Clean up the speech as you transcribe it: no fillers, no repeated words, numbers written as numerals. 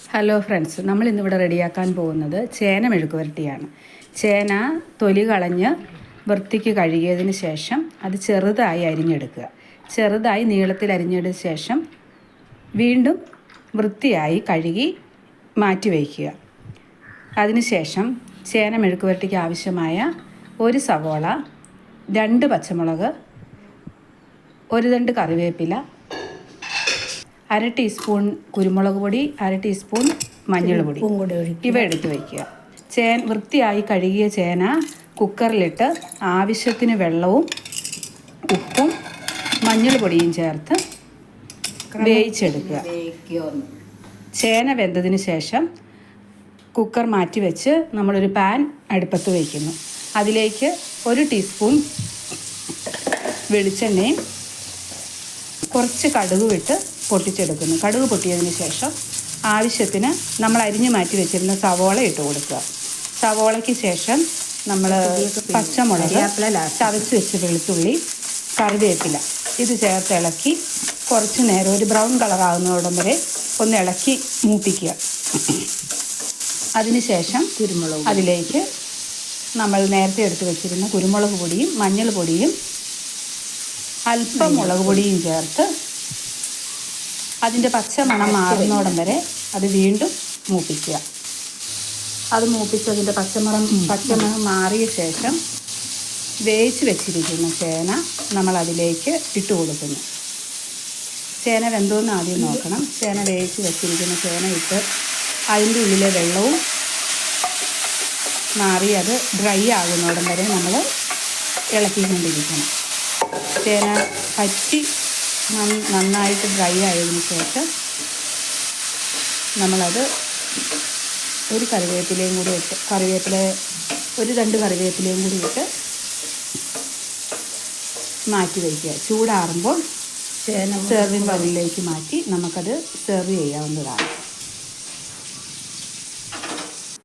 Hello friends, നമ്മൾ ഇന്നിവിടെ റെഡിയാക്കാൻ പോകുന്നത് ചേന മെഴുക്ക് വരട്ടിയാണ്. ചേന തൊലി കളഞ്ഞ് വൃത്തിക്ക് കഴുകിയതിന് ശേഷം അത് ചെറുതായി അരിഞ്ഞെടുക്കുക. ചെറുതായി നീളത്തിൽ അരിഞ്ഞെടുത്ത ശേഷം വീണ്ടും വൃത്തിയായി കഴുകി മാറ്റി വയ്ക്കുക. അതിനുശേഷം ചേന മെഴുക്ക് വരട്ടിക്ക് ആവശ്യമായ ഒരു സവോള, 2 പച്ചമുളക്, ഒരു തണ്ട് കറിവേപ്പില, 1/2 ടീസ്പൂൺ കുരുമുളക് പൊടി, 1/2 ടീസ്പൂൺ മഞ്ഞൾപ്പൊടി ഇവ എടുത്ത് വയ്ക്കുക. വൃത്തിയായി കഴുകിയ ചേന കുക്കറിലിട്ട് ആവശ്യത്തിന് വെള്ളവും ഉപ്പും മഞ്ഞൾപ്പൊടിയും ചേർത്ത് വേവിച്ചെടുക്കുക. ചേന വെന്തതിന് ശേഷം കുക്കർ മാറ്റി വെച്ച് നമ്മളൊരു പാൻ അടുപ്പത്ത് വയ്ക്കുന്നു. അതിലേക്ക് 1 ടീസ്പൂൺ വെളിച്ചെണ്ണയും കുറച്ച് കടുക് വിട്ട് പൊട്ടിച്ചെടുക്കുന്നു. കടുക് പൊട്ടിയതിന് ശേഷം ആവശ്യത്തിന് നമ്മൾ അരിഞ്ഞു മാറ്റി വെച്ചിരുന്ന സവോള ഇട്ട് കൊടുക്കുക. സവോളയ്ക്ക് ശേഷം നമ്മൾ പച്ചമുളക്, ചതച്ച് വെച്ച് വെളുത്തുള്ളി, കറിവേപ്പില ഇത് ചേർത്ത് ഇളക്കി കുറച്ച് നേരം ഒരു ബ്രൗൺ കളറാകുന്നതോടം വരെ ഒന്ന് ഇളക്കി മൂപ്പിക്കുക. അതിനുശേഷം അതിലേക്ക് നമ്മൾ നേരത്തെ എടുത്ത് വെച്ചിരുന്ന കുരുമുളക് പൊടിയും മഞ്ഞൾ പൊടിയും അല്പം മുളക് പൊടിയും ചേർത്ത് അതിൻ്റെ പച്ചമണം മാറുന്നോടം വരെ അത് വീണ്ടും മൂപ്പിക്കുക. അത് മൂപ്പിച്ചതിൻ്റെ പച്ചമണം മാറിയ ശേഷം വേവിച്ച് വെച്ചിരിക്കുന്ന ചേന നമ്മൾ അതിലേക്ക് ഇട്ട് കൊടുക്കുന്നു. ചേന വെന്തോന്ന് ആദ്യം നോക്കണം. ചേന വേവിച്ച് വെച്ചിരിക്കുന്ന ചേന ഇട്ട് അതിൻ്റെ ഉള്ളിലെ വെള്ളവും മാറി അത് ഡ്രൈ ആകുന്നോടം വരെ നമ്മൾ ഇളക്കിക്കൊണ്ടിരിക്കണം. ചേന പറ്റി നന്നായിട്ട് ഡ്രൈ ആയതിനു ശേഷം നമ്മളത് ഒരു കറിവേപ്പിലയും കൂടി ഇട്ട് ഒരു തണ്ട് കറിവേപ്പിലയും കൂടി ഇട്ട് മാറ്റി വയ്ക്കുക. ചൂടാറുമ്പോൾ സെർവിങ് ബൗളിലേക്ക് മാറ്റി നമുക്കത് സെർവ് ചെയ്യാവുന്നതാണ്.